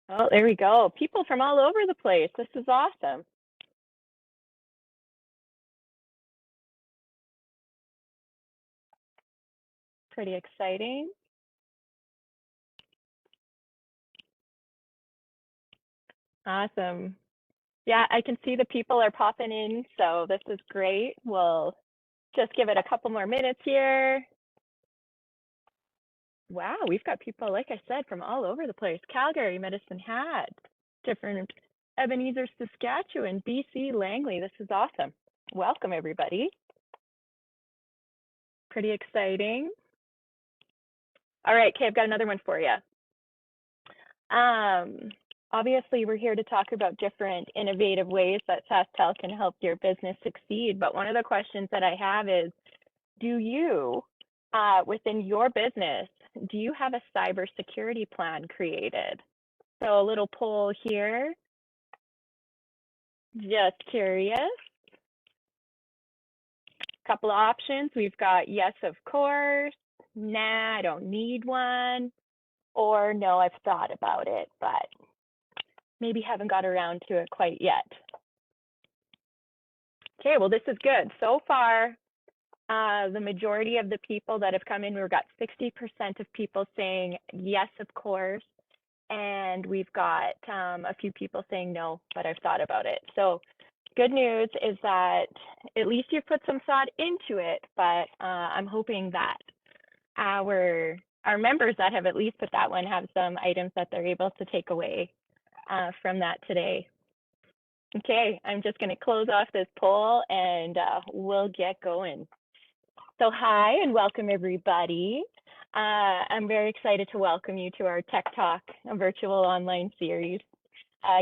Oh, there we go. People from all over the place. This is awesome. Pretty exciting. Awesome. Yeah, I can see the people are popping in, so this is great. We'll just give it a couple more minutes here. Wow, we've got people, like I said, from all over the place. Calgary, Medicine Hat, different Ebenezer, Saskatchewan, BC, Langley. This is awesome. Welcome, everybody. Pretty exciting. All right, Kay, I've got another one for you. Obviously, we're here to talk about different innovative ways that SaskTel can help your business succeed. But one of the questions that I have is, do you, within your business, do you have a cybersecurity plan created? So a little poll here. Just curious. Couple of options. We've got yes, of course, nah, I don't need one, or no, I've thought about it, but maybe haven't got around to it quite yet. Okay, well, this is good. So far, the majority of the people that have come in, we've got 60% of people saying yes, of course, and we've got a few people saying no, but I've thought about it. So good news is that at least you've put some thought into it, but I'm hoping that our members that have at least put that one have some items that they're able to take away from that today. Okay, I'm just going to close off this poll and we'll get going. So hi and welcome everybody. I'm very excited to welcome you to our Tech Talk virtual online series.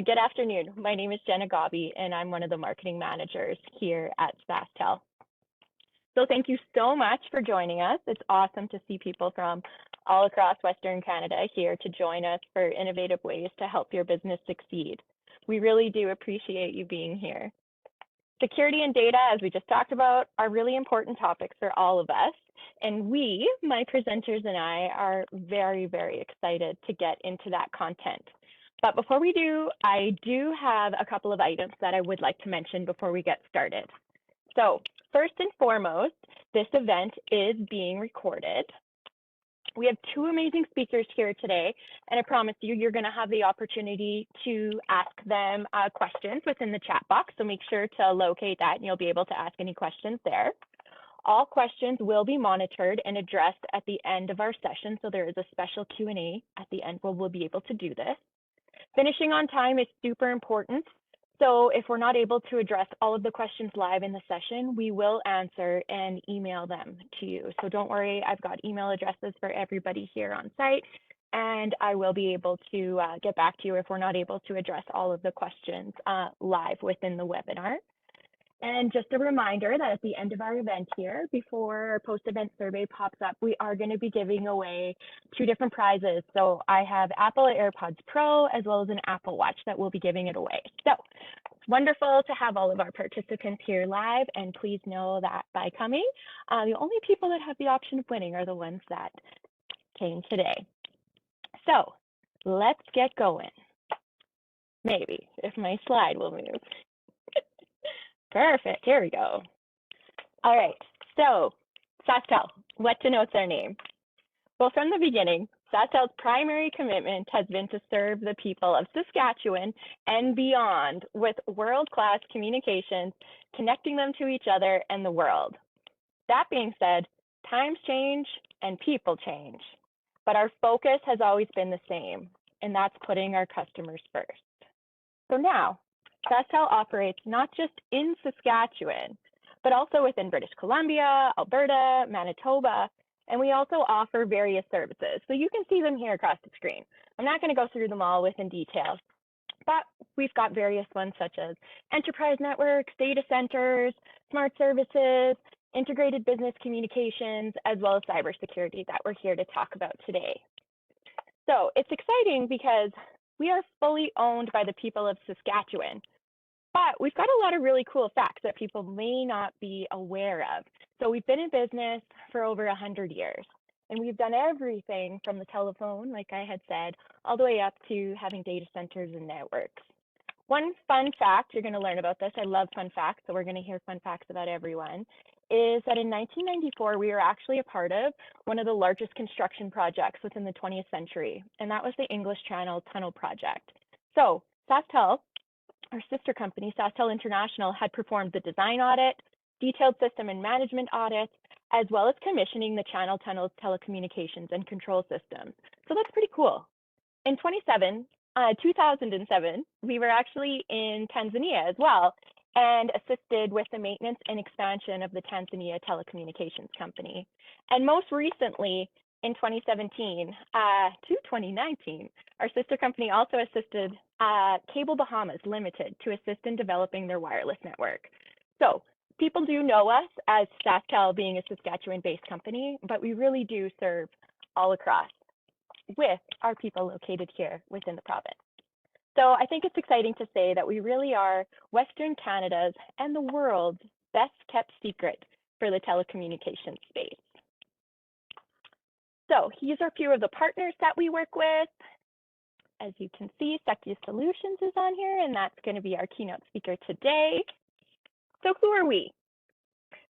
Good afternoon. My name is Jenna Gobby and I'm one of the marketing managers here at SaskTel. So thank you so much for joining us. It's awesome to see people from all across Western Canada here to join us for innovative ways to help your business succeed. We really do appreciate you being here. Security and data, as we just talked about, are really important topics for all of us. And we, my presenters and I, are very, very excited to get into that content. But before we do, I do have a couple of items that I would like to mention before we get started. So first and foremost, this event is being recorded. We have two amazing speakers here today, and I promise you, you're going to have the opportunity to ask them questions within the chat box. So make sure to locate that, and you'll be able to ask any questions there. All questions will be monitored and addressed at the end of our session. So there is a special Q&A at the end where we'll be able to do this. Finishing on time is super important. So if we're not able to address all of the questions live in the session, we will answer and email them to you. So don't worry, I've got email addresses for everybody here on site, and I will be able to get back to you if we're not able to address all of the questions live within the webinar. And just a reminder that at the end of our event here, before our post-event survey pops up, we are going to be giving away two different prizes. So I have Apple AirPods Pro as well as an Apple Watch that we'll be giving it away. So it's wonderful to have all of our participants here live. And please know that by coming, the only people that have the option of winning are the ones that came today. So let's get going. Maybe, if my slide will move. Perfect, here we go. All right, so SaskTel, what denotes our name? Well, from the beginning, SaskTel's primary commitment has been to serve the people of Saskatchewan and beyond with world-class communications, connecting them to each other and the world. That being said, times change and people change, but our focus has always been the same, and that's putting our customers first. So now, SaskTel operates not just in Saskatchewan, but also within British Columbia, Alberta, Manitoba, and we also offer various services. So you can see them here across the screen. I'm not going to go through them all within detail, but we've got various ones such as enterprise networks, data centers, smart services, integrated business communications, as well as cybersecurity that we're here to talk about today. So it's exciting because we are fully owned by the people of Saskatchewan, but we've got a lot of really cool facts that people may not be aware of. So we've been in business for over 100 years, And we've done everything from the telephone, like I had said, all the way up to having data centers and networks. One fun fact you're going to learn about this, I love fun facts, so we're going to hear fun facts about everyone, is that in 1994, we were actually a part of one of the largest construction projects within the 20th century, and that was the English Channel Tunnel Project. So SaskTel, our sister company, SaskTel International, had performed the design audit, detailed system and management audits, as well as commissioning the channel tunnels, telecommunications, and control systems. So that's pretty cool. In 2007, we were actually in Tanzania as well and assisted with the maintenance and expansion of the Tanzania Telecommunications Company. And most recently, in 2017 to 2019, our sister company also assisted Cable Bahamas Limited to assist in developing their wireless network. So people do know us as SaskTel being a Saskatchewan-based company, but we really do serve all across with our people located here within the province. So I think it's exciting to say that we really are Western Canada's and the world's best kept secret for the telecommunications space. So here's a few of the partners that we work with. As you can see, SaskTel Solutions is on here, and that's going to be our keynote speaker today. So who are we?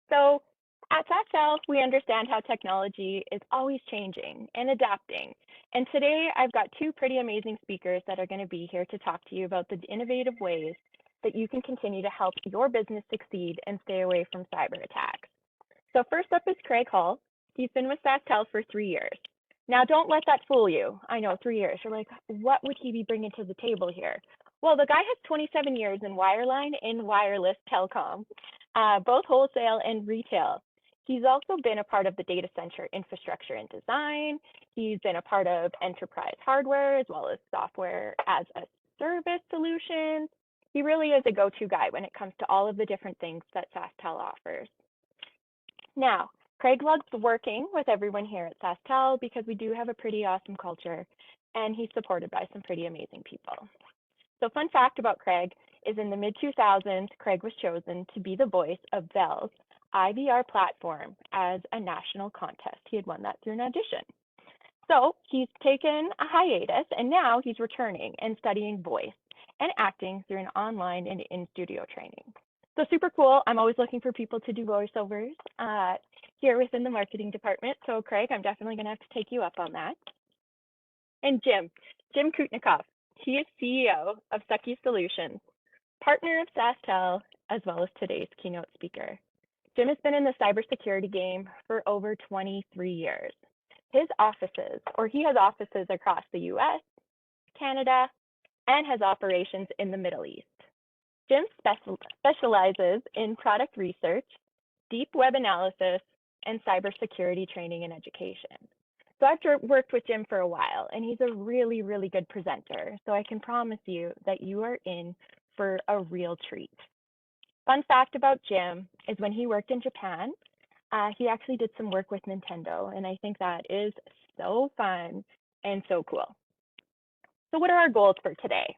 So at SaskTel, we understand how technology is always changing and adapting. And today I've got two pretty amazing speakers that are going to be here to talk to you about the innovative ways that you can continue to help your business succeed and stay away from cyber attacks. So first up is Craig Hall. He's been with SaskTel for 3 years. Now, don't let that fool you. I know, 3 years. You're like, what would he be bringing to the table here? Well, the guy has 27 years in wireline and wireless telecom, both wholesale and retail. He's also been a part of the data center infrastructure and design. He's been a part of enterprise hardware as well as software as a service solutions. He really is a go-to guy when it comes to all of the different things that SaskTel offers. Now, Craig loves working with everyone here at SaskTel because we do have a pretty awesome culture, and he's supported by some pretty amazing people. So fun fact about Craig is in the mid-2000s, Craig was chosen to be the voice of Bell's IVR platform as a national contest. He had won that through an audition. So he's taken a hiatus, and now he's returning and studying voice and acting through an online and in-studio training. So super cool. I'm always looking for people to do voiceovers here within the marketing department. So Craig, I'm definitely going to have to take you up on that. And Jim Kutnikoff. He is CEO of SaskTel Solutions, partner of SaskTel, as well as today's keynote speaker. Jim has been in the cybersecurity game for over 23 years. He has offices across the US, Canada, and has operations in the Middle East. Jim specializes in product research, deep web analysis, and cybersecurity training and education. So I've worked with Jim for a while, and he's a really, really good presenter. So I can promise you that you are in for a real treat. Fun fact about Jim is when he worked in Japan, he actually did some work with Nintendo, and I think that is so fun and so cool. So what are our goals for today?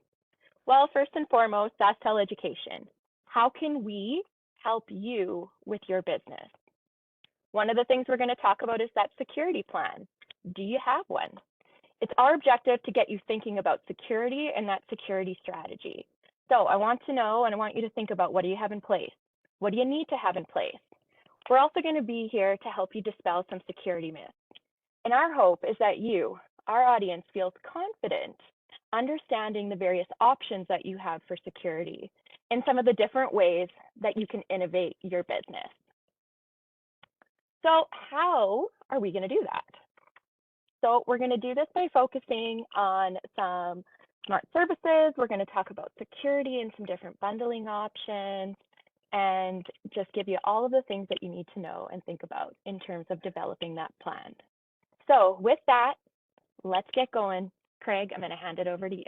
Well, first and foremost, SaskTel education. How can we help you with your business? One of the things we're going to talk about is that security plan. Do you have one? It's our objective to get you thinking about security and that security strategy. So I want to know and I want you to think about, what do you have in place? What do you need to have in place? We're also going to be here to help you dispel some security myths. And our hope is that you, our audience, feels confident understanding the various options that you have for security and some of the different ways that you can innovate your business. So how are we going to do that? So we're going to do this by focusing on some smart services. We're going to talk about security and some different bundling options, and just give you all of the things that you need to know and think about in terms of developing that plan. So with that, let's get going. Craig, I'm going to hand it over to you.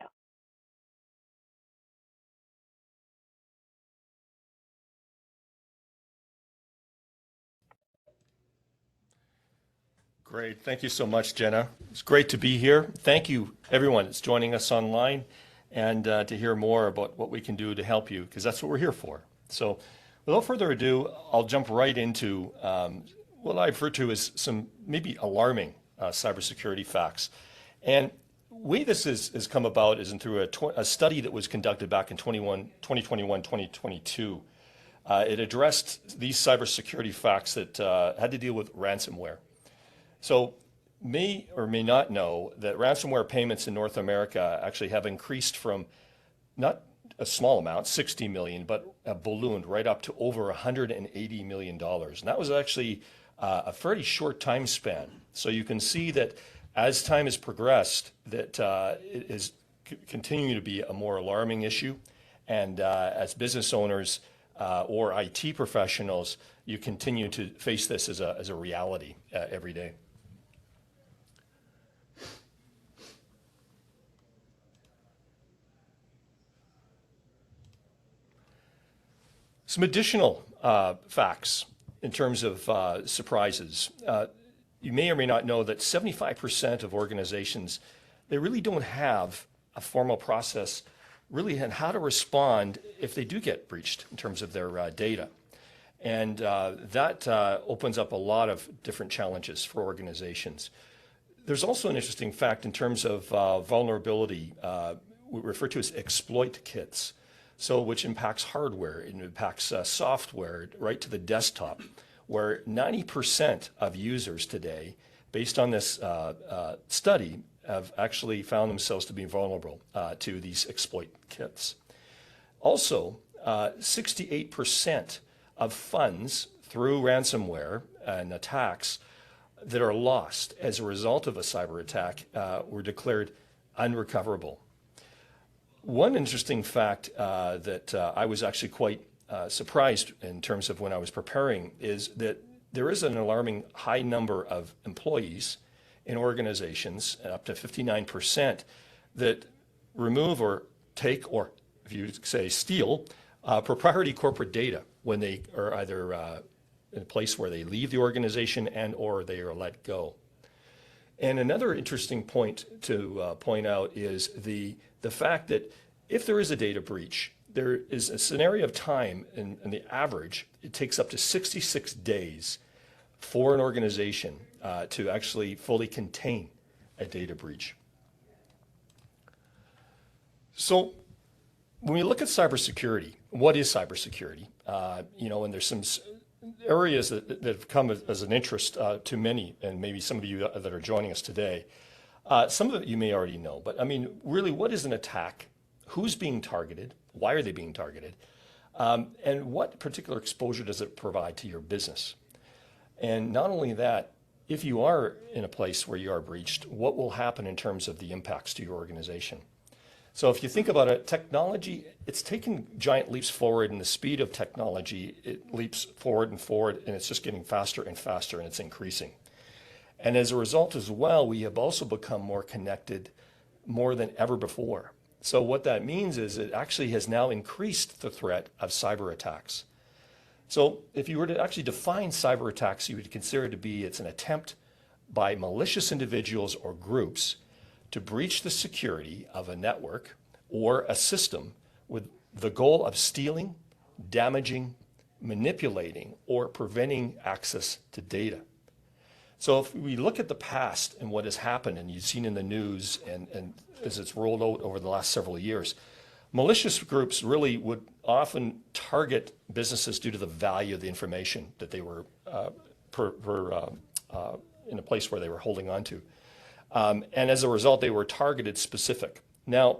Great. Thank you so much, Jenna. It's great to be here. Thank you, everyone that's joining us online, and to hear more about what we can do to help you, because that's what we're here for. So without further ado, I'll jump right into what I refer to as some maybe alarming cybersecurity facts. And the way this has come about is through a study that was conducted back in 2021, 2022. It addressed these cybersecurity facts that had to deal with ransomware. So may or may not know that ransomware payments in North America actually have increased from not a small amount, 60 million, but ballooned right up to over $180 million. And that was actually a fairly short time span. So you can see that as time has progressed, that it is continuing to be a more alarming issue. And as business owners or IT professionals, you continue to face this as a reality every day. Some additional facts in terms of surprises. You may or may not know that 75% of organizations, they really don't have a formal process really on how to respond if they do get breached in terms of their data. And that opens up a lot of different challenges for organizations. There's also an interesting fact in terms of vulnerability, we refer to as exploit kits. So which impacts hardware, it impacts software right to the desktop, where 90% of users today, based on this study, have actually found themselves to be vulnerable to these exploit kits. Also, 68% of funds through ransomware and attacks that are lost as a result of a cyber attack were declared unrecoverable. One interesting fact that I was actually quite surprised in terms of when I was preparing is that there is an alarming high number of employees in organizations, up to 59%, that remove or take, or if you say steal, proprietary corporate data when they are either in a place where they leave the organization and or they are let go. And another interesting point to point out is the fact that if there is a data breach, there is a scenario of time, in the average, it takes up to 66 days for an organization to actually fully contain a data breach. So when we look at cybersecurity, what is cybersecurity? And there's some areas that have come as an interest to many, and maybe some of you that are joining us today. Some of it you may already know, but I mean, really, what is an attack? Who's being targeted? Why are they being targeted? And what particular exposure does it provide to your business? And not only that, if you are in a place where you are breached, what will happen in terms of the impacts to your organization? So if you think about it, technology, it's taken giant leaps forward, and the speed of technology, it leaps forward, and it's just getting faster and faster, and it's increasing. And as a result as well, we have also become more connected more than ever before. So what that means is it actually has now increased the threat of cyber attacks. So if you were to actually define cyber attacks, you would consider it to be it's an attempt by malicious individuals or groups to breach the security of a network or a system with the goal of stealing, damaging, manipulating, or preventing access to data. So if we look at the past and what has happened, and you've seen in the news and as it's rolled out over the last several years, malicious groups really would often target businesses due to the value of the information that they were in a place where they were holding on to. And as a result, they were targeted specific. Now,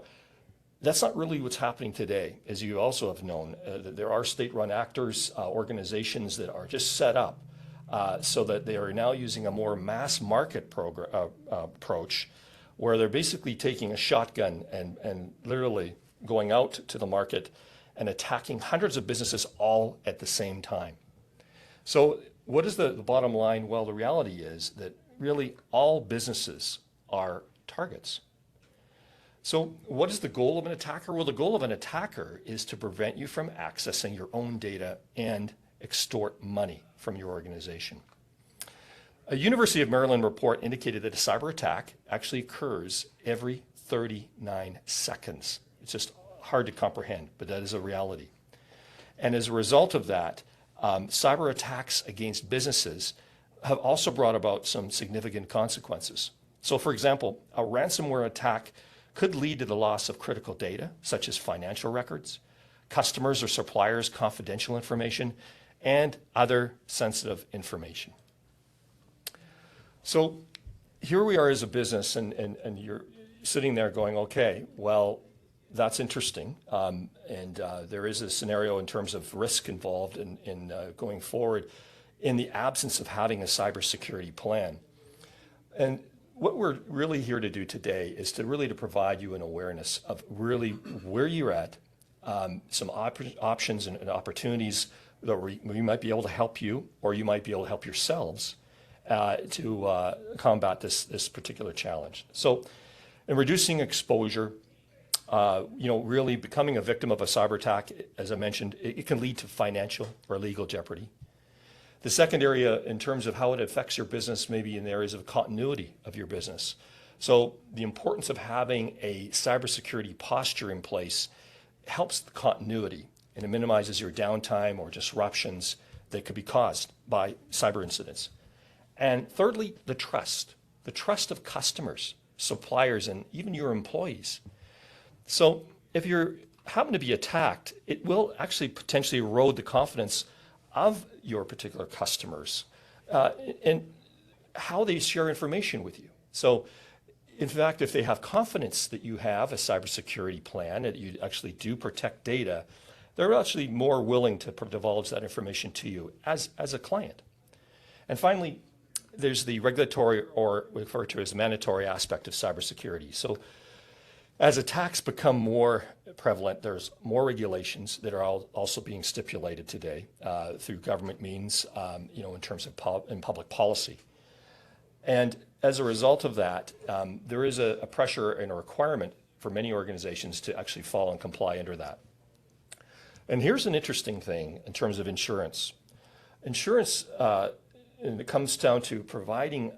that's not really what's happening today. As you also have known, there are state-run actors, organizations that are just set up so that they are now using a more mass market approach, where they're basically taking a shotgun and literally going out to the market and attacking hundreds of businesses all at the same time. So what is the bottom line? Well, the reality is that really all businesses are targets. So what is the goal of an attacker? Well, the goal of an attacker is to prevent you from accessing your own data and extort money from your organization. A University of Maryland report indicated that a cyber attack actually occurs every 39 seconds. It's just hard to comprehend, but that is a reality. And as a result of that, cyber attacks against businesses have also brought about some significant consequences. So for example, a ransomware attack could lead to the loss of critical data, such as financial records, customers or suppliers' confidential information, and other sensitive information. So here we are as a business, and you're sitting there going, okay, well, that's interesting. There is a scenario in terms of risk involved in going forward in the absence of having a cybersecurity plan. And what we're really here to do today is to really to provide you an awareness of really where you're at, some options and opportunities that we might be able to help you, or you might be able to help yourselves to combat this particular challenge. So in reducing exposure, really becoming a victim of a cyber attack, as I mentioned, it can lead to financial or legal jeopardy. The second area in terms of how it affects your business may be in the areas of continuity of your business. So the importance of having a cybersecurity posture in place helps the continuity, and it minimizes your downtime or disruptions that could be caused by cyber incidents. And thirdly, the trust of customers, suppliers, and even your employees. So if you happen to be attacked, it will actually potentially erode the confidence of your particular customers and how they share information with you. So in fact, if they have confidence that you have a cybersecurity plan, that you actually do protect data, they're actually more willing to divulge that information to you as a client. And finally, there's the regulatory, or referred to as mandatory, aspect of cybersecurity. So as attacks become more prevalent, there's more regulations that are also being stipulated today through government means, in terms of public policy. And as a result of that, there is a pressure and a requirement for many organizations to actually follow and comply under that. And here's an interesting thing in terms of insurance. Insurance, and it comes down to providing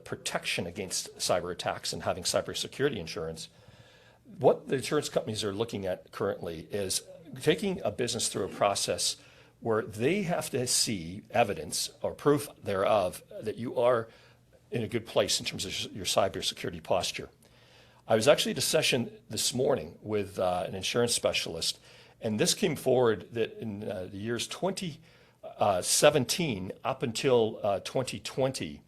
protection against cyber attacks and having cybersecurity insurance. What the insurance companies are looking at currently is taking a business through a process where they have to see evidence or proof thereof that you are in a good place in terms of your cybersecurity posture. I was actually at a session this morning with an insurance specialist, and this came forward that in the years 2017 up until 2020,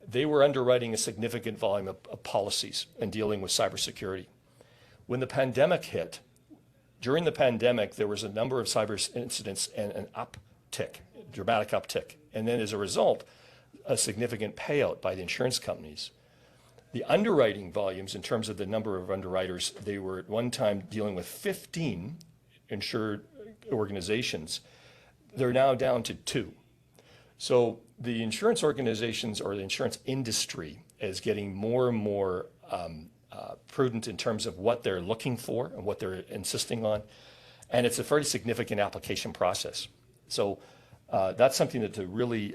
they were underwriting a significant volume of policies and dealing with cybersecurity. When the pandemic hit, during the pandemic, there was a number of cyber incidents and an uptick, dramatic uptick. And then as a result, a significant payout by the insurance companies. The underwriting volumes, in terms of the number of underwriters, they were at one time dealing with 15 insured organizations. They're now down to 2. So the insurance organizations, or the insurance industry, is getting more and more prudent in terms of what they're looking for and what they're insisting on. And it's a fairly significant application process. So that's something that to really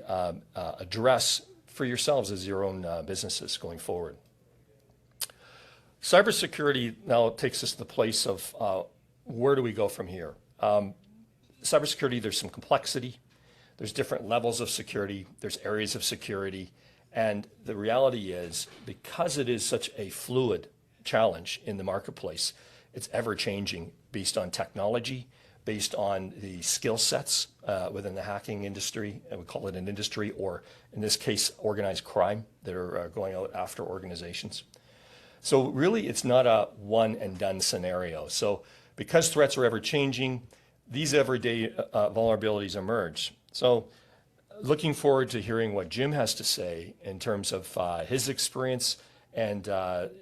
address for yourselves as your own businesses going forward. Cybersecurity now takes us to the place of where do we go from here? Cybersecurity, there's some complexity. There's different levels of security. There's areas of security. And the reality is, because it is such a fluid challenge in the marketplace, it's ever changing based on technology, based on the skill sets within the hacking industry, and we call it an industry, or in this case, organized crime that are going out after organizations. So really, it's not a one and done scenario. So because threats are ever changing, these everyday vulnerabilities emerge. So looking forward to hearing what Jim has to say in terms of his experience, and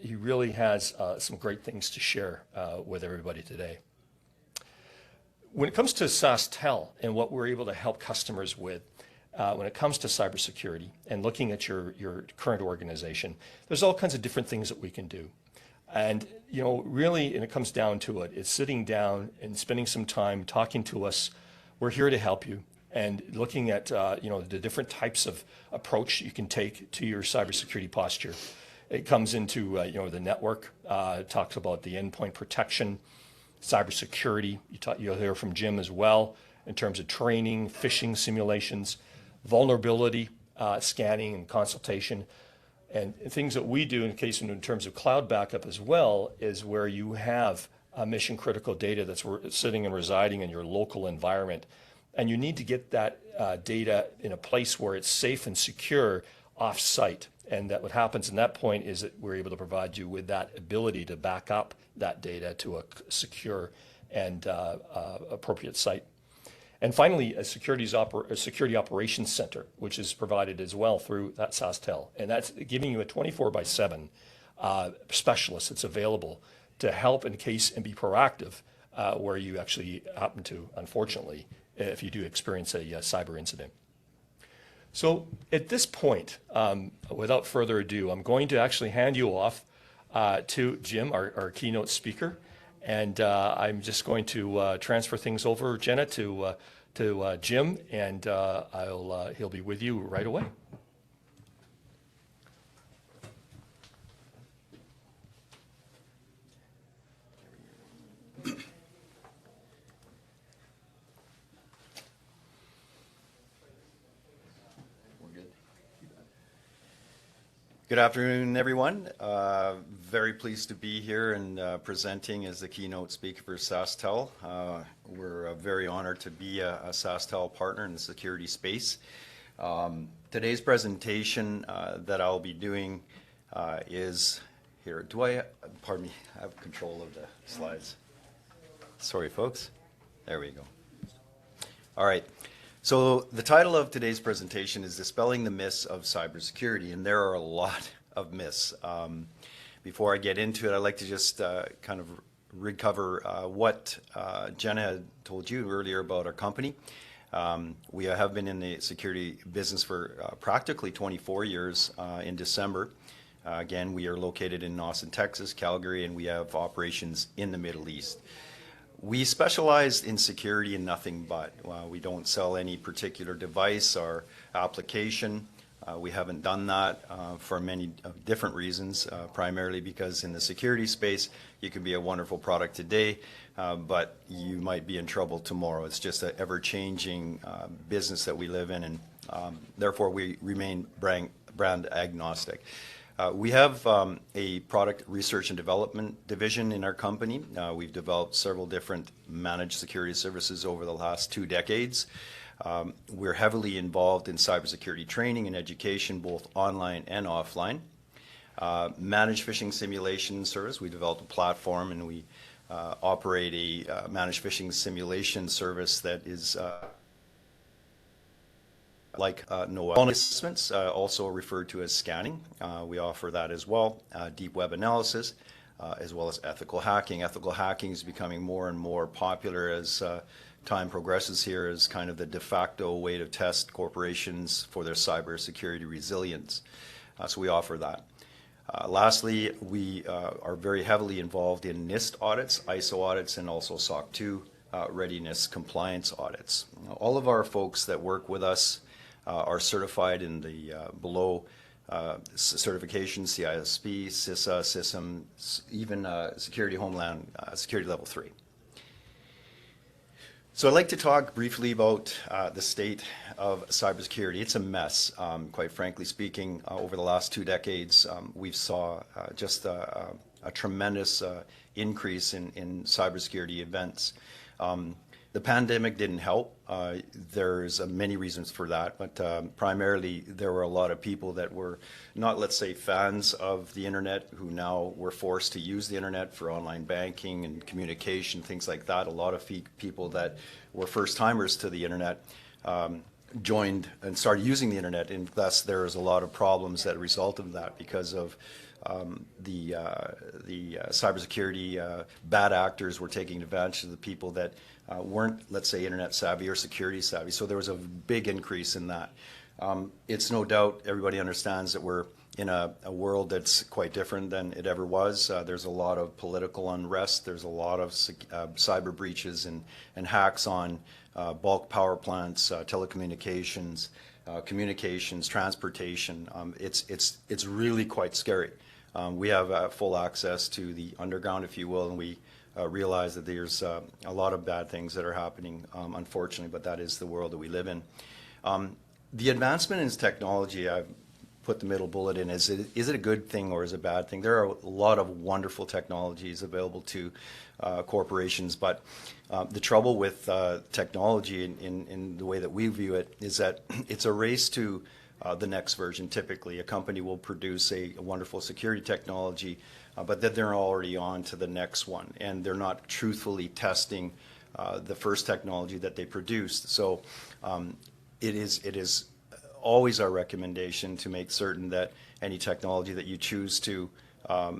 he really has some great things to share with everybody today. When it comes to SaskTel and what we're able to help customers with when it comes to cybersecurity and looking at your current organization, there's all kinds of different things that we can do. And, really, and it comes down to it, it's sitting down and spending some time talking to us. We're here to help you, and looking at, the different types of approach you can take to your cybersecurity posture. It comes into, the network, talks about the endpoint protection, cybersecurity. You'll hear from Jim as well in terms of training, phishing simulations, vulnerability scanning and consultation. And things that we do in terms of cloud backup as well is where you have mission critical data that's sitting and residing in your local environment. And you need to get that data in a place where it's safe and secure off-site. And that what happens in that point is that we're able to provide you with that ability to back up that data to a secure and appropriate site. And finally, a security operations center, which is provided as well through that SaskTel. And that's giving you a 24/7 specialist that's available to help in case and be proactive where you actually happen to, unfortunately, if you do experience a cyber incident. So at this point, without further ado, I'm going to actually hand you off to Jim, our keynote speaker. And I'm just going to transfer things over, Jenna, to Jim, and he'll be with you right away. Good afternoon, everyone. Very pleased to be here and presenting as the keynote speaker for SaskTel. We're very honored to be a SaskTel partner in the security space. Today's presentation that I'll be doing is here. Pardon me, I have control of the slides. Sorry, folks. There we go. All right. So the title of today's presentation is Dispelling the Myths of Cybersecurity, and there are a lot of myths. Before I get into it, I'd like to just kind of recover what Jenna had told you earlier about our company. We have been in the security business for practically 24 years in December. Again, we are located in Austin, Texas, Calgary, and we have operations in the Middle East. We specialize in security and nothing but. We don't sell any particular device or application. We haven't done that for many different reasons, primarily because in the security space, you can be a wonderful product today, but you might be in trouble tomorrow. It's just an ever-changing business that we live in, and therefore we remain brand agnostic. We have a product research and development division in our company. We've developed several different managed security services over the last 2 decades. We're heavily involved in cybersecurity training and education, both online and offline. Managed phishing simulation service, we developed a platform and we operate a managed phishing simulation service that is like no other assessments, also referred to as scanning. We offer that as well, deep web analysis, as well as ethical hacking. Ethical hacking is becoming more and more popular as time progresses here as kind of the de facto way to test corporations for their cybersecurity resilience. So we offer that. Lastly, we are very heavily involved in NIST audits, ISO audits, and also SOC 2 readiness compliance audits. All of our folks that work with us are certified in the below certifications, CISP, CISA, CISM, even Security Homeland Security Level 3. So I'd like to talk briefly about the state of cybersecurity. It's a mess, quite frankly speaking. Over the last 2 decades, we've saw just a tremendous increase in cybersecurity events. The pandemic didn't help. There's many reasons for that, but primarily there were a lot of people that were not, let's say, fans of the internet who now were forced to use the internet for online banking and communication, things like that. A lot of people that were first-timers to the internet joined and started using the internet, and thus there was a lot of problems that resulted from that because of the cybersecurity bad actors were taking advantage of the people that weren't, let's say, internet savvy or security savvy. So there was a big increase in that. It's no doubt everybody understands that we're in a world that's quite different than it ever was. There's a lot of political unrest. There's a lot of cyber breaches and hacks on bulk power plants, telecommunications, communications, transportation. It's really quite scary. We have full access to the underground, if you will, and we realize that there's a lot of bad things that are happening, unfortunately, but that is the world that we live in. The advancement in technology, I've put the middle bullet in, is it a good thing or is it a bad thing? There are a lot of wonderful technologies available to corporations, but the trouble with technology in the way that we view it is that it's a race to the next version. Typically, a company will produce a wonderful security technology, but then they're already on to the next one, and they're not truthfully testing the first technology that they produced. So it is always our recommendation to make certain that any technology that you choose to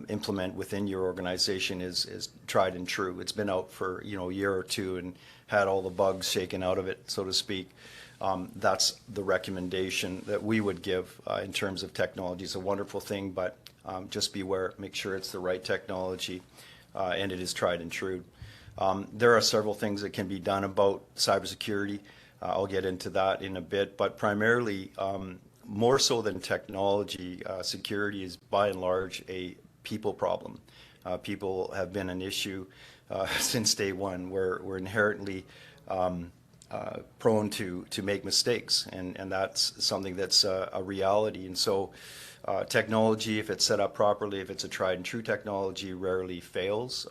implement within your organization is tried and true. It's been out for a year or two and had all the bugs shaken out of it, so to speak. That's the recommendation that we would give in terms of technology. It's a wonderful thing, but just beware, make sure it's the right technology and it is tried and true. There are several things that can be done about cybersecurity. I'll get into that in a bit, but primarily, more so than technology, security is by and large a people problem. People have been an issue since day one. We're inherently prone to make mistakes, and that's something that's a reality. And so technology, if it's set up properly, if it's a tried and true technology, rarely fails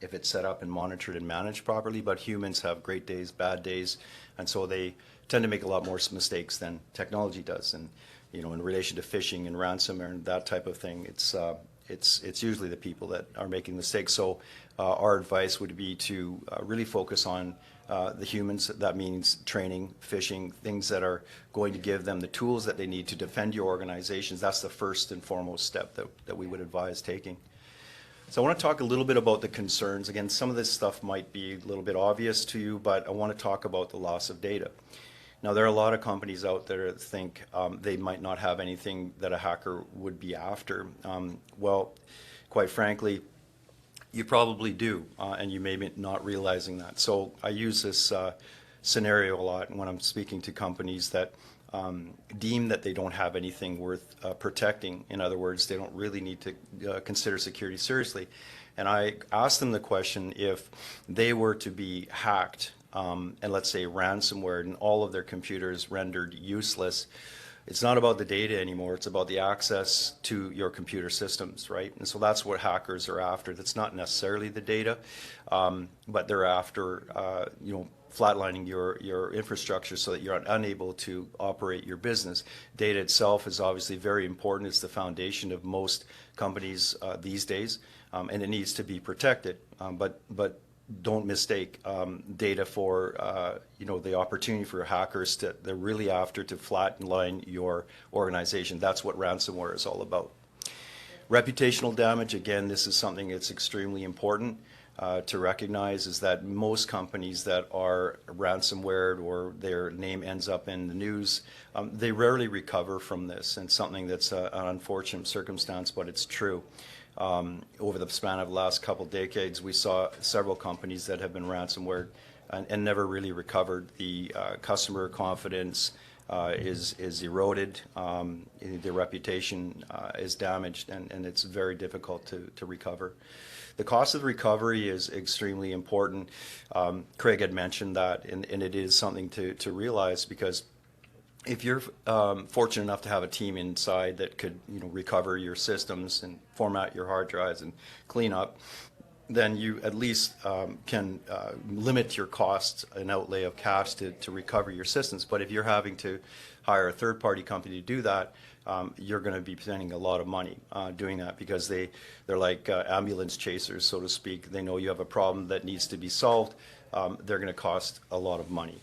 if it's set up and monitored and managed properly. But humans have great days, bad days, and so they tend to make a lot more mistakes than technology does. And in relation to phishing and ransomware and that type of thing, it's usually the people that are making mistakes. So our advice would be to really focus on the humans. That means training, phishing, things that are going to give them the tools that they need to defend your organizations. That's the first and foremost step that we would advise taking. So I want to talk a little bit about the concerns. Again, some of this stuff might be a little bit obvious to you, but I want to talk about the loss of data. Now, there are a lot of companies out there that think they might not have anything that a hacker would be after. Well, quite frankly, you probably do, and you may be not realizing that. So I use this scenario a lot when I'm speaking to companies that deem that they don't have anything worth protecting. In other words, they don't really need to consider security seriously. And I ask them the question, if they were to be hacked, and let's say ransomware, and all of their computers rendered useless, it's not about the data anymore, it's about the access to your computer systems, right? And so that's what hackers are after. That's not necessarily the data, but they're after flatlining your infrastructure so that you're unable to operate your business. Data itself is obviously very important. It's the foundation of most companies these days, and it needs to be protected. But don't mistake data for the opportunity for hackers they're really after to flatline your organization. That's what ransomware is all about. Reputational damage, again, this is something that's extremely important to recognize, is that most companies that are ransomware or their name ends up in the news, they rarely recover from this, and something that's an unfortunate circumstance, but it's true. Over the span of the last couple decades, we saw several companies that have been ransomware and never really recovered. The customer confidence is eroded, their reputation is damaged, and it's very difficult to recover. The cost of recovery is extremely important. Craig had mentioned that, and it is something to realize, because if you're fortunate enough to have a team inside that could recover your systems and format your hard drives and clean up, then you at least can limit your costs and outlay of cash to recover your systems. But if you're having to hire a third-party company to do that, you're going to be spending a lot of money doing that, because they're like ambulance chasers, so to speak. They know you have a problem that needs to be solved. They're going to cost a lot of money.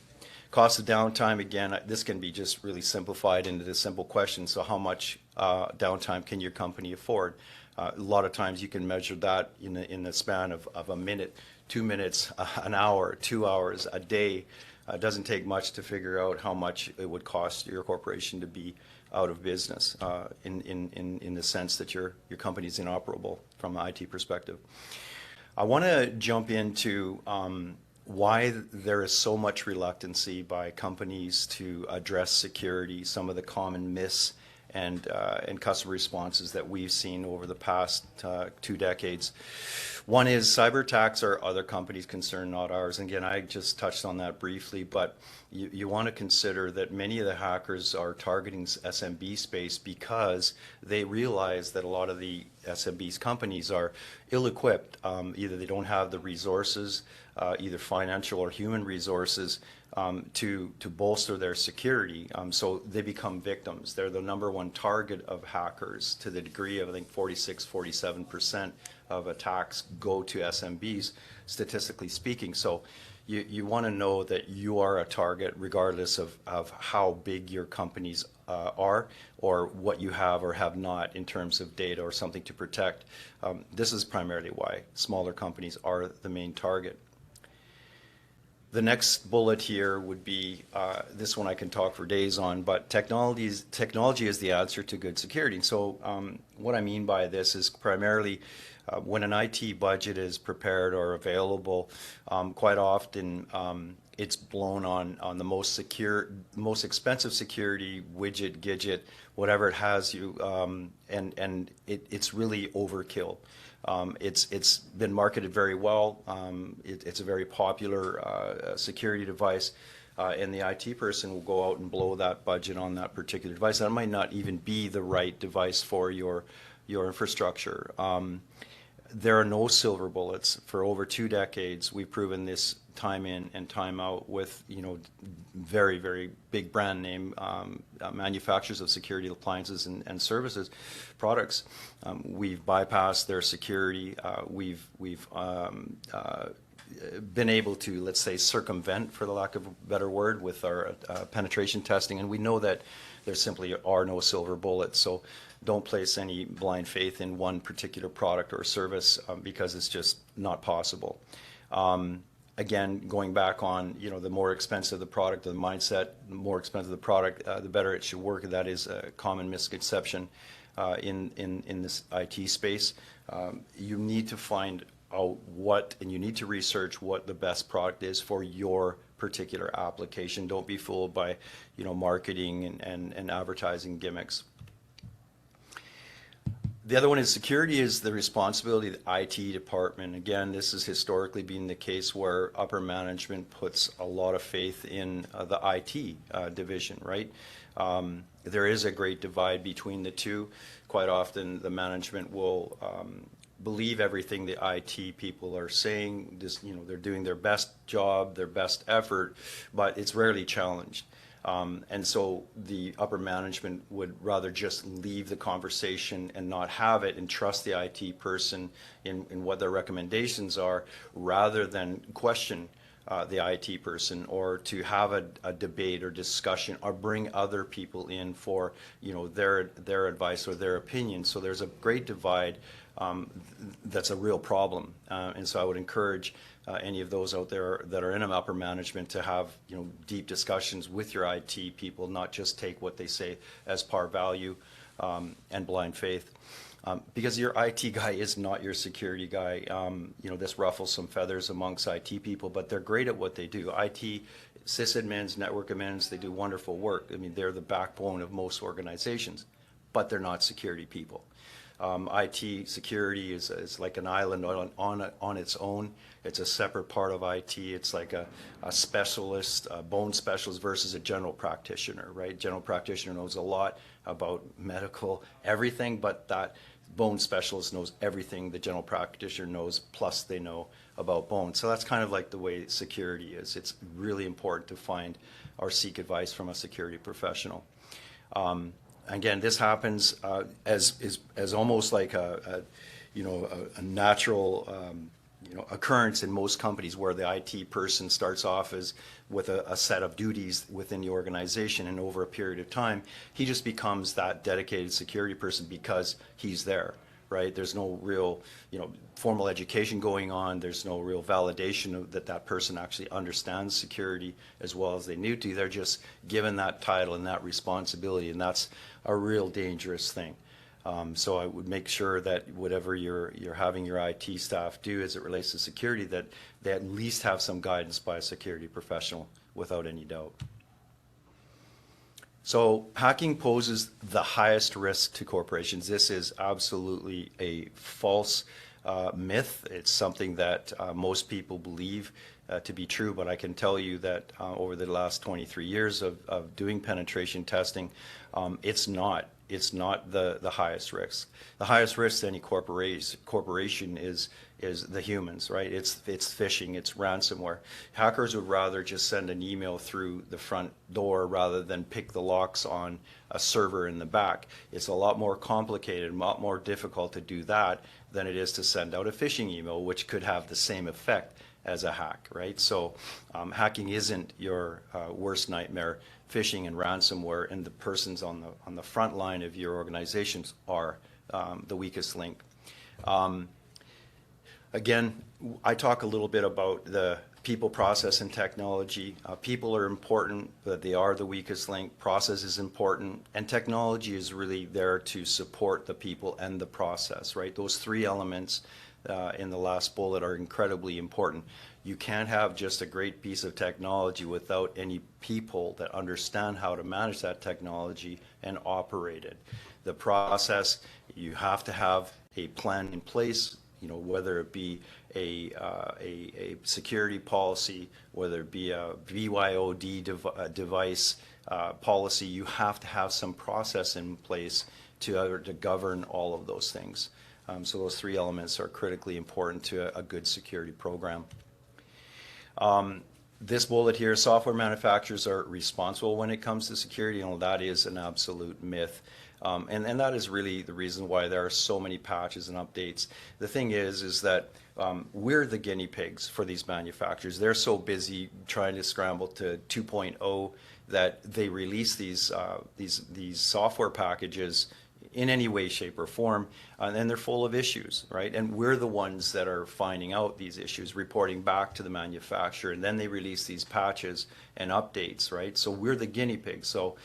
Cost of downtime, again, this can be just really simplified into this simple question. So how much downtime can your company afford? A lot of times you can measure that in the span of a minute, 2 minutes, an hour, 2 hours, a day. It doesn't take much to figure out how much it would cost your corporation to be out of business in the sense that your company is inoperable from an IT perspective. I want to jump into why there is so much reluctancy by companies to address security, some of the common myths and customer responses that we've seen over the past 2 decades. One is cyber attacks are other companies' concern, not ours. And again, I just touched on that briefly, but you want to consider that many of the hackers are targeting SMB space because they realize that a lot of the SMB's companies are ill-equipped. Either they don't have the resources, either financial or human resources, to bolster their security. So they become victims. They're the number one target of hackers to the degree of, I think, 47% of attacks go to SMBs, statistically speaking. So you want to know that you are a target regardless of how big your companies are or what you have or have not in terms of data or something to protect. This is primarily why smaller companies are the main target. The next bullet here would be, this one I can talk for days on, but technology is the answer to good security. And so what I mean by this is primarily when an IT budget is prepared or available, quite often it's blown on the most expensive security widget, gadget, whatever it has you, and it's really overkill. It's been marketed very well. It's a very popular security device, and the IT person will go out and blow that budget on that particular device. That might not even be the right device for your infrastructure. There are no silver bullets. For over 2 decades, we've proven this time in and time out with, very, very big brand name manufacturers of security appliances and services products. We've bypassed their security. We've been able to, let's say, circumvent, for the lack of a better word, with our penetration testing, and we know that there simply are no silver bullets. So don't place any blind faith in one particular product or service because it's just not possible. Again, going back on, the more expensive the product, the mindset, the more expensive the product, the better it should work. That is a common misconception in this IT space. You need to find out and you need to research what the best product is for your particular application. Don't be fooled by, marketing and advertising gimmicks. The other one is security is the responsibility of the IT department. Again, this has historically been the case where upper management puts a lot of faith in the IT division, right? There is a great divide between the two. Quite often the management will believe everything the IT people are saying. They're doing their best job, their best effort, but it's rarely challenged. And so the upper management would rather just leave the conversation and not have it and trust the IT person in what their recommendations are, rather than question the IT person, or to have a debate or discussion, or bring other people in for their advice or their opinion. So there's a great divide that's a real problem, and so I would encourage any of those out there that are in upper management to have deep discussions with your IT people, not just take what they say as par value and blind faith. Because your IT guy is not your security guy. This ruffles some feathers amongst IT people, but they're great at what they do. IT sysadmins, network admins, they do wonderful work. I mean, they're the backbone of most organizations, but they're not security people. IT security is like an island on its own. It's a separate part of IT. It's like a specialist, a bone specialist versus a general practitioner, right? General practitioner knows a lot about medical everything, but that bone specialist knows everything the general practitioner knows, plus they know about bone. So that's kind of like the way security is. It's really important to find or seek advice from a security professional. Again, this happens as almost like a natural occurrence in most companies, where the IT person starts off with a set of duties within the organization, and over a period of time, he just becomes that dedicated security person because he's there, right? There's no real, formal education going on. There's no real validation that person actually understands security as well as they need to. They're just given that title and that responsibility, and that's a real dangerous thing. So I would make sure that whatever you're having your IT staff do as it relates to security, that they at least have some guidance by a security professional, without any doubt. So hacking poses the highest risk to corporations. This is absolutely a false myth. It's something that most people believe to be true, but I can tell you that over the last 23 years of doing penetration testing, it's not the highest risk. The highest risk to any corporation is the humans, right? It's phishing, it's ransomware. Hackers would rather just send an email through the front door rather than pick the locks on a server in the back. It's a lot more complicated, a lot more difficult to do that than it is to send out a phishing email, which could have the same effect as a hack, right? So hacking isn't your worst nightmare. Phishing and ransomware, and the persons on the front line of your organizations are the weakest link. Again, I talk a little bit about the people, process, and technology. People are important, but they are the weakest link. Process is important, and technology is really there to support the people and the process, right? Those three elements in the last bullet are incredibly important. You can't have just a great piece of technology without any people that understand how to manage that technology and operate it. The process, you have to have a plan in place, you know, whether it be a security policy, whether it be a BYOD device policy, you have to have some process in place to govern all of those things. So those three elements are critically important to a good security program. This bullet here, software manufacturers are responsible when it comes to security, and that is an absolute myth. And that is really the reason why there are so many patches and updates. The thing is that we're the guinea pigs for these manufacturers. They're so busy trying to scramble to 2.0 that they release these software packages in any way, shape, or form, and they're full of issues, right? And we're the ones that are finding out these issues, reporting back to the manufacturer, and then they release these patches and updates, right? So we're the guinea pigs. So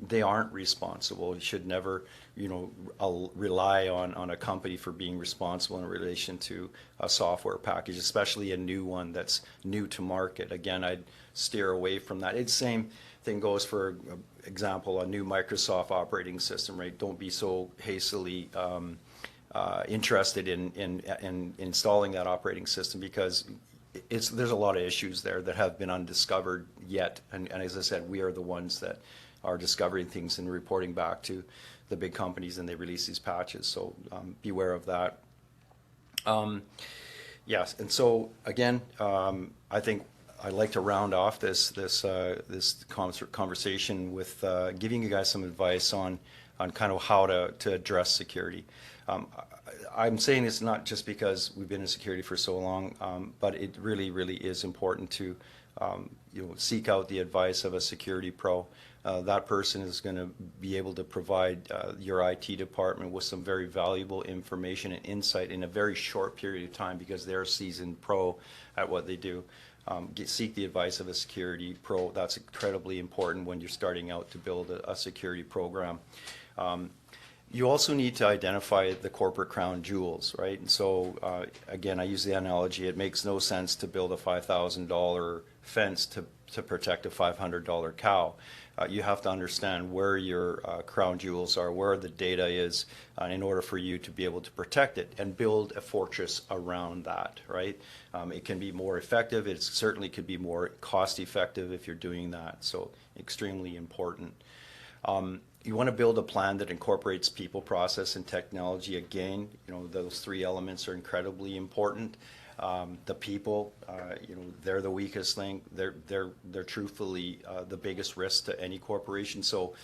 they aren't responsible. You should never, you know, rely on a company for being responsible in relation to a software package, especially a new one that's new to market. Again, I'd steer away from that. It's same thing goes for example, a new Microsoft operating system, right? Don't be so hastily interested in installing that operating system, because there's a lot of issues there that have been undiscovered yet. And as I said, we are the ones that are discovering things and reporting back to the big companies, and they release these patches. So beware of that. Yes, and so again, I think I'd like to round off this conversation with giving you guys some advice on kind of how to address security. I'm saying this not just because we've been in security for so long, but it really, really is important to you know, seek out the advice of a security pro. That person is going to be able to provide your IT department with some very valuable information and insight in a very short period of time, because they're a seasoned pro at what they do. Seek the advice of a security pro. That's incredibly important when you're starting out to build a security program. You also need to identify the corporate crown jewels, right? And so, again, I use the analogy, it makes no sense to build a $5,000 fence to protect a $500 cow. You have to understand where your crown jewels are, where the data is, in order for you to be able to protect it and build a fortress around that, right? It can be more effective. It certainly could be more cost effective if you're doing that. So extremely important. You want to build a plan that incorporates people, process, and technology. Again, you know, those three elements are incredibly important. The people, you know, they're the weakest link. They're truthfully the biggest risk to any corporation. So,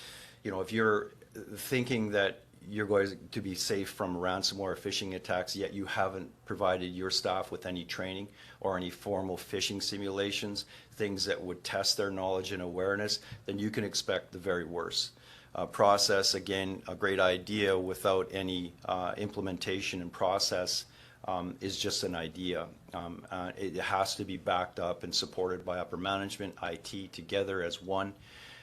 you know, if you're thinking that you're going to be safe from ransomware or phishing attacks, yet you haven't provided your staff with any training or any formal phishing simulations, things that would test their knowledge and awareness, then you can expect the very worst. Process, again, a great idea without any implementation and process is just an idea. It has to be backed up and supported by upper management, IT together as one.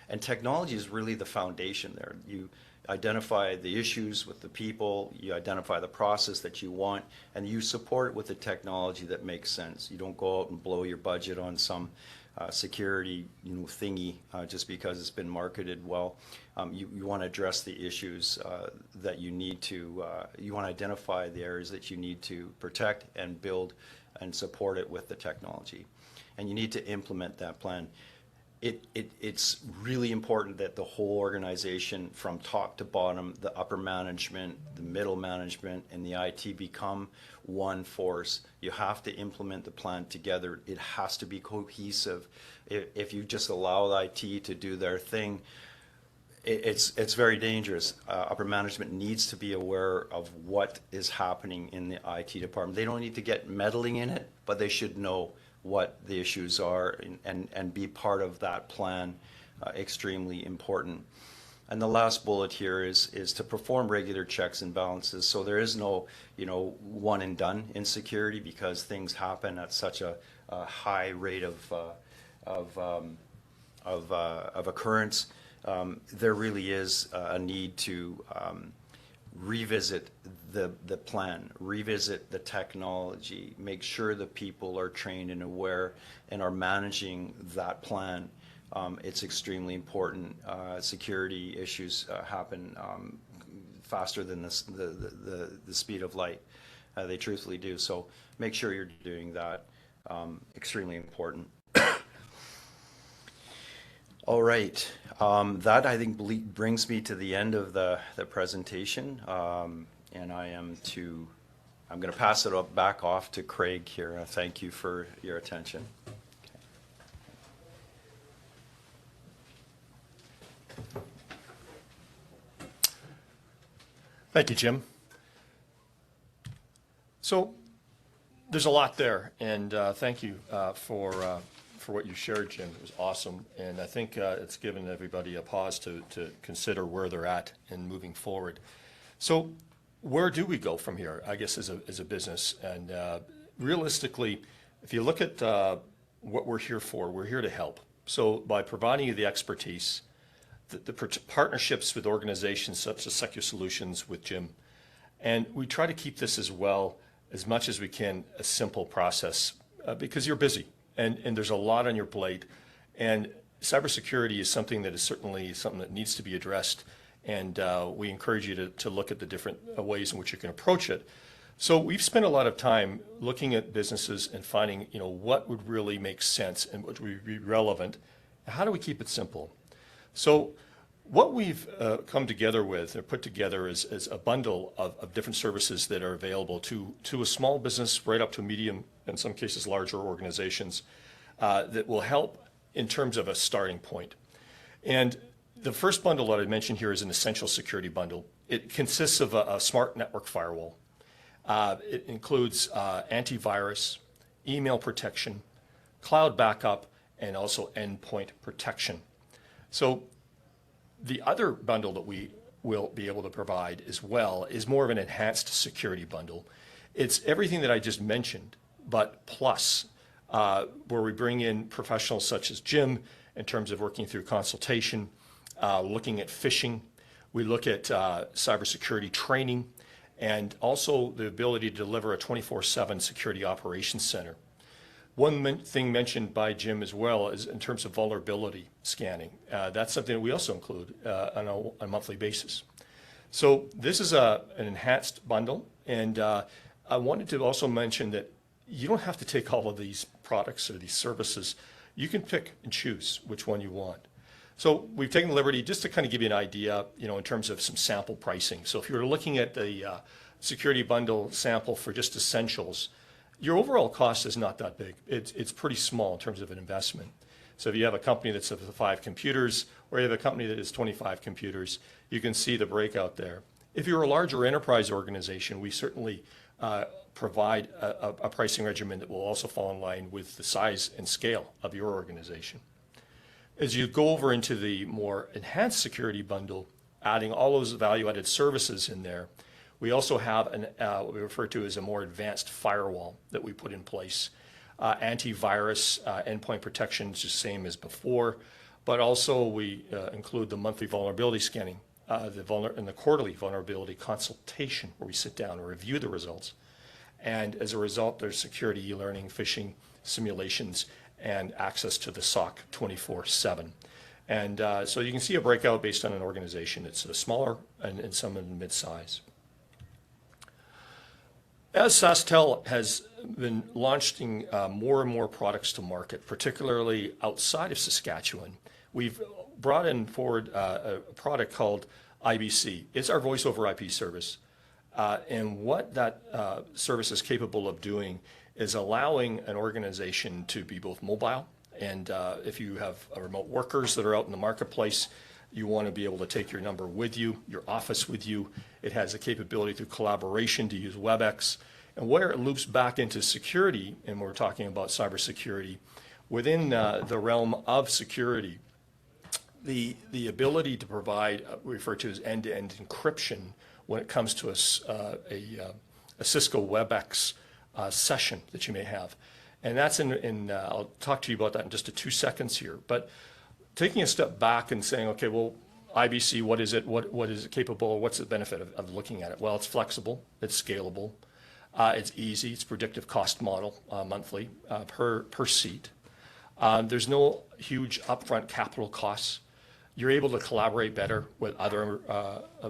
And technology is really the foundation there. You identify the issues with the people, you identify the process that you want, and you support it with the technology that makes sense. You don't go out and blow your budget on some security, thingy just because it's been marketed well. You want to address the issues that you need to. You want to identify the areas that you need to protect and build and support it with the technology, and you need to implement that plan. It's really important that the whole organization, from top to bottom, the upper management, the middle management, and the IT become one force. You have to implement the plan together. It has to be cohesive. If you just allow the IT to do their thing, it's very dangerous. Upper management needs to be aware of what is happening in the IT department. They don't need to get meddling in it, but they should know what the issues are and be part of that plan. Extremely important. And the last bullet here is to perform regular checks and balances. So there is no, one and done in security, because things happen at such a high rate of occurrence. There really is a need to revisit the plan, revisit the technology, make sure the people are trained and aware and are managing that plan. It's extremely important. Security issues happen faster than the speed of light. They truthfully do. So make sure you're doing that. Extremely important. All right. That, I think, brings me to the end of the presentation. And I'm going to pass it back off to Craig here. Thank you for your attention. Thank you, Jim. So there's a lot there, and thank you for what you shared, Jim. It was awesome, and I think it's given everybody a pause to consider where they're at and moving forward. So where do we go from here, I guess, as a business? And realistically, if you look at what we're here for, we're here to help. So by providing you the expertise, the partnerships with organizations such as Secure Solutions with Jim, and we try to keep this as well, as much as we can, a simple process, because you're busy and there's a lot on your plate. And cybersecurity is something that is certainly something that needs to be addressed. And we encourage you to look at the different ways in which you can approach it. So we've spent a lot of time looking at businesses and finding, what would really make sense and what would be relevant. How do we keep it simple? So what we've come together with or put together is a bundle of different services that are available to a small business right up to medium, in some cases larger organizations, that will help in terms of a starting point. And the first bundle that I mentioned here is an essential security bundle. It consists of a smart network firewall. It includes antivirus, email protection, cloud backup, and also endpoint protection. So the other bundle that we will be able to provide as well is more of an enhanced security bundle. It's everything that I just mentioned, but plus, where we bring in professionals such as Jim in terms of working through consultation, looking at phishing. We look at cybersecurity training, and also the ability to deliver a 24/7 security operations center. One thing mentioned by Jim as well is in terms of vulnerability scanning. That's something that we also include on a monthly basis. So this is an enhanced bundle, and I wanted to also mention that you don't have to take all of these products or these services. You can pick and choose which one you want. So we've taken the liberty just to kind of give you an idea, in terms of some sample pricing. So if you're looking at the security bundle sample for just essentials, your overall cost is not that big. It's pretty small in terms of an investment. So if you have a company that's of 5 computers, or you have a company that is 25 computers, you can see the breakout there. If you're a larger enterprise organization, we certainly provide a pricing regimen that will also fall in line with the size and scale of your organization. As you go over into the more enhanced security bundle, adding all those value-added services in there, we also have what we refer to as a more advanced firewall that we put in place. Antivirus, endpoint protection is the same as before, but also we include the monthly vulnerability scanning, and the quarterly vulnerability consultation, where we sit down and review the results. And as a result, there's security e-learning, phishing simulations, and access to the SOC 24/7. And so you can see a breakout based on an organization. It's smaller and some in mid-size. As SaskTel has been launching more and more products to market, particularly outside of Saskatchewan, we've brought in forward a product called IBC. It's our voice over IP service. And what that service is capable of doing is allowing an organization to be both mobile, and if you have remote workers that are out in the marketplace, you want to be able to take your number with you, your office with you. It has the capability through collaboration to use WebEx. And where it loops back into security, and we're talking about cybersecurity, within the realm of security, the ability to provide what we refer to as end-to-end encryption when it comes to a Cisco WebEx session that you may have. And that's I'll talk to you about that in just 2 seconds here. But taking a step back and saying, okay, well, IBC, what is it? What is it capable? What's the benefit of looking at it? Well, it's flexible, it's scalable, it's easy, it's predictive cost model monthly per seat. There's no huge upfront capital costs. You're able to collaborate better with other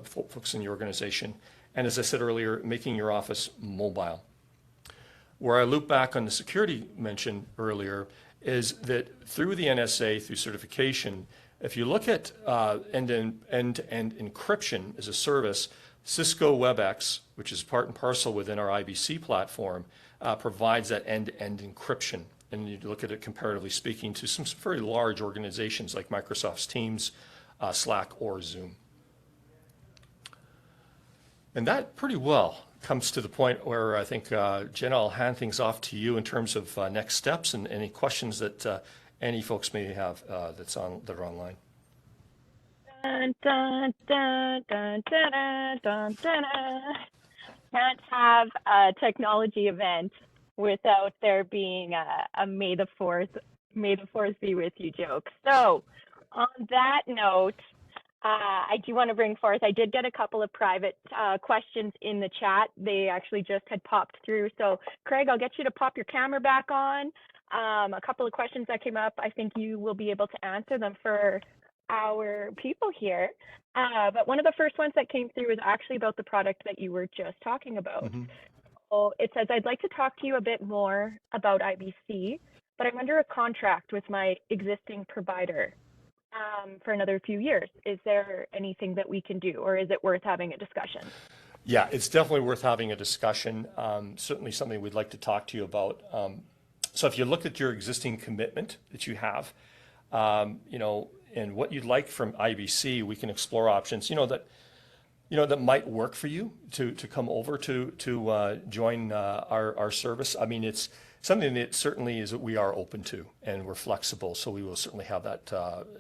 folks in your organization. And as I said earlier, making your office mobile. Where I loop back on the security mentioned earlier is that through the NSA, through certification, if you look at end-to-end encryption as a service, Cisco WebEx, which is part and parcel within our IBC platform, provides that end-to-end encryption. And you look at it comparatively speaking to some very large organizations like Microsoft's Teams, Slack, or Zoom. And that pretty well comes to the point where I think, Jenna, I'll hand things off to you in terms of next steps and any questions that any folks may have that are online. Dun, dun, dun, dun, dun, dun, dun, dun. Can't have a technology event without there being a May the 4th be with you joke. So on that note, I do want to bring forth, I did get a couple of private questions in the chat. They actually just had popped through. So Craig, I'll get you to pop your camera back on. A couple of questions that came up, I think you will be able to answer them for our people here. But one of the first ones that came through is actually about the product that you were just talking about. Mm-hmm. So it says, I'd like to talk to you a bit more about IBC, but I'm under a contract with my existing provider for another few years. Is there anything that we can do, or is it worth having a discussion? Yeah, it's definitely worth having a discussion. Certainly something we'd like to talk to you about. So if you look at your existing commitment that you have, and what you'd like from IBC, we can explore options, that might work for you to come over to join our service. I mean, it's something that certainly is that we are open to, and we're flexible. So we will certainly have that,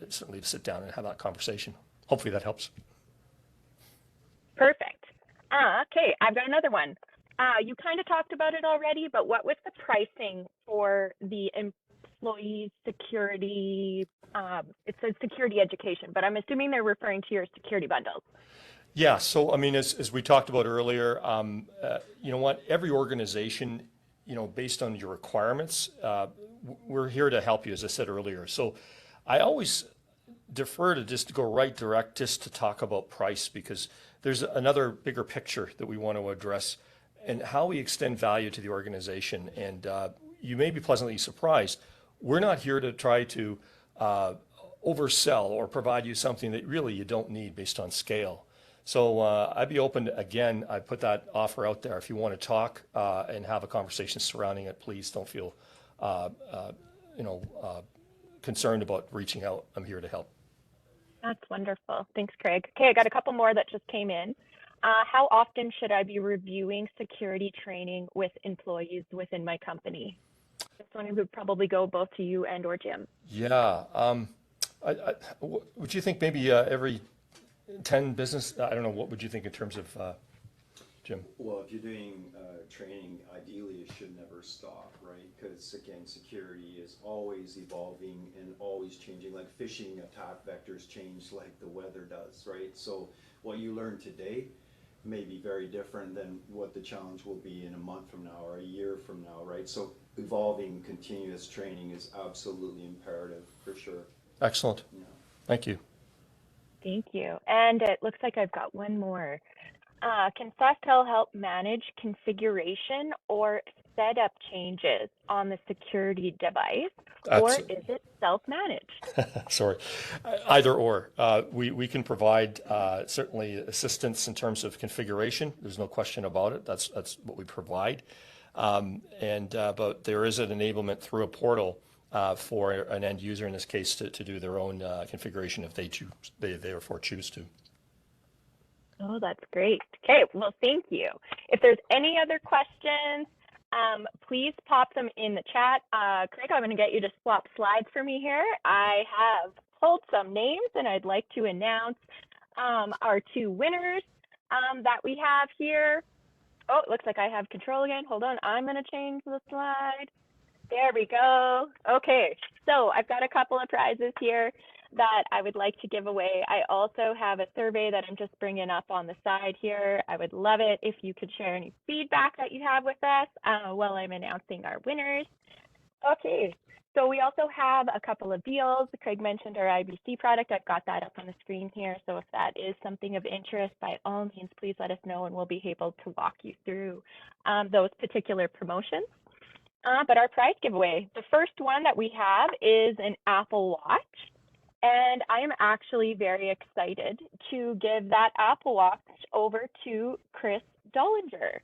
certainly to sit down and have that conversation. Hopefully that helps. Perfect. Okay, I've got another one. You kind of talked about it already, but what was the pricing for the employee security? It says security education, but I'm assuming they're referring to your security bundles. Yeah, so I mean, as we talked about earlier, you know what, every organization, based on your requirements, we're here to help you, as I said earlier. So I always defer to just go right direct just to talk about price, because there's another bigger picture that we want to address and how we extend value to the organization. And you may be pleasantly surprised. We're not here to try to oversell or provide you something that really you don't need based on scale. So I'd be open to, again, I put that offer out there. If you want to talk and have a conversation surrounding it, please don't feel concerned about reaching out. I'm here to help. That's wonderful. Thanks, Craig. Okay, I got a couple more that just came in. How often should I be reviewing security training with employees within my company? This one would probably go both to you and or Jim. Yeah. Would you think maybe every 10 business, I don't know, what would you think in terms of, Jim? Well, if you're doing training, ideally it should never stop, right? Because again, security is always evolving and always changing, like phishing attack vectors change like the weather does, right? So what you learn today may be very different than what the challenge will be in a month from now or a year from now, right? So evolving continuous training is absolutely imperative for sure. Excellent. Yeah. Thank you. Thank you. And it looks like I've got one more. Can SaskTel help manage configuration or setup changes on the security device, or is it self-managed? Sorry, either or. We can provide certainly assistance in terms of configuration. There's no question about it. That's what we provide. But there is an enablement through a portal for an end user in this case to do their own configuration if they choose. They therefore choose to. Oh, that's great. Okay, well, thank you. If there's any other questions, please pop them in the chat. Craig, I'm going to get you to swap slides for me here. I have pulled some names, and I'd like to announce our two winners that we have here. Oh, it looks like I have control again. Hold on, I'm going to change the slide. There we go. Okay, so I've got a couple of prizes here that I would like to give away. I also have a survey that I'm just bringing up on the side here. I would love it if you could share any feedback that you have with us while I'm announcing our winners. Okay, so we also have a couple of deals. Craig mentioned our IBC product. I've got that up on the screen here. So if that is something of interest, by all means, please let us know and we'll be able to walk you through those particular promotions. But our prize giveaway, the first one that we have is an Apple Watch. And I am actually very excited to give that Apple Watch over to Chris Dollinger.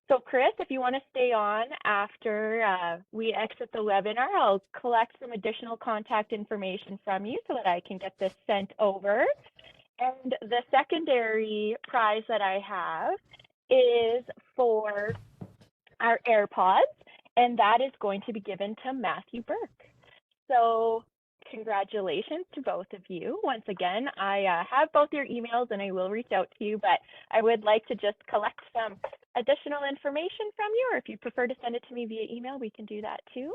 So Chris, if you want to stay on after we exit the webinar, I'll collect some additional contact information from you so that I can get this sent over. And the secondary prize that I have is for our AirPods, and that is going to be given to Matthew Burke. So congratulations to both of you. Once again, I have both your emails and I will reach out to you, but I would like to just collect some additional information from you, or if you prefer to send it to me via email, we can do that too.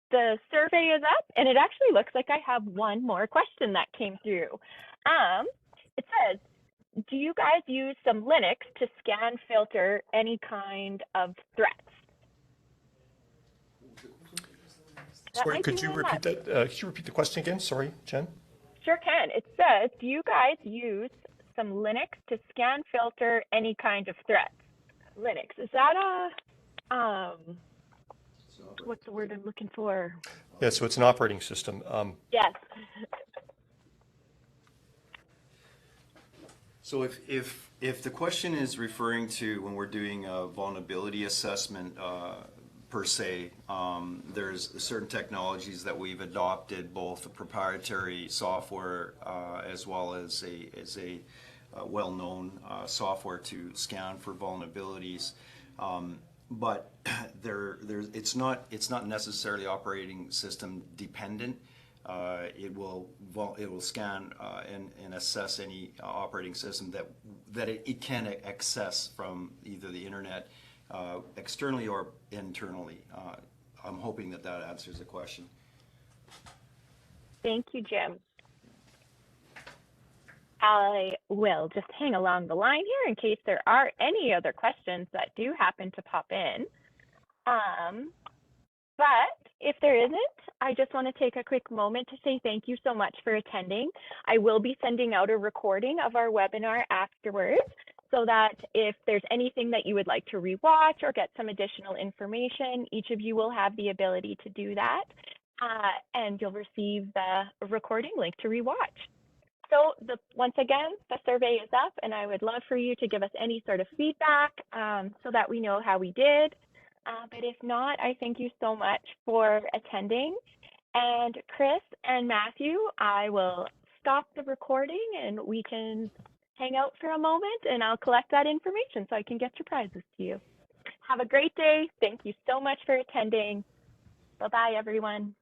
The survey is up, and it actually looks like I have one more question that came through. It says, do you guys use some Linux to scan filter any kind of threats? Sorry, could you repeat that? Could you repeat the question again? Sorry, Jen. Sure can. It says, do you guys use some Linux to scan filter any kind of threats? Linux, is that a, what's the word I'm looking for? Yeah, so it's an operating system. Yes. So if the question is referring to when we're doing a vulnerability assessment per se, there's certain technologies that we've adopted, both a proprietary software as well as a well-known software to scan for vulnerabilities. But it's not necessarily operating system dependent. It will scan and assess any operating system that it can access from either the internet externally or internally. I'm hoping that answers the question. Thank you, Jim. I will just hang along the line here in case there are any other questions that do happen to pop in. But if there isn't, I just want to take a quick moment to say thank you so much for attending. I will be sending out a recording of our webinar afterwards, so that if there's anything that you would like to rewatch or get some additional information, each of you will have the ability to do that, and you'll receive the recording link to rewatch. So once again, the survey is up, and I would love for you to give us any sort of feedback so that we know how we did. But if not, I thank you so much for attending. And Chris and Matthew, I will stop the recording and we can hang out for a moment and I'll collect that information so I can get your prizes to you. Have a great day. Thank you so much for attending. Bye-bye, everyone.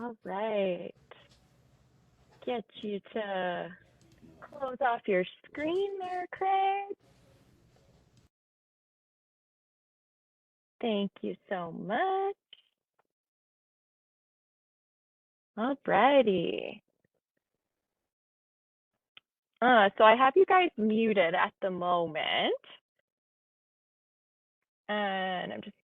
All right. Get you to close off your screen there, Craig. Thank you so much. Alrighty. So I have you guys muted at the moment. And I'm just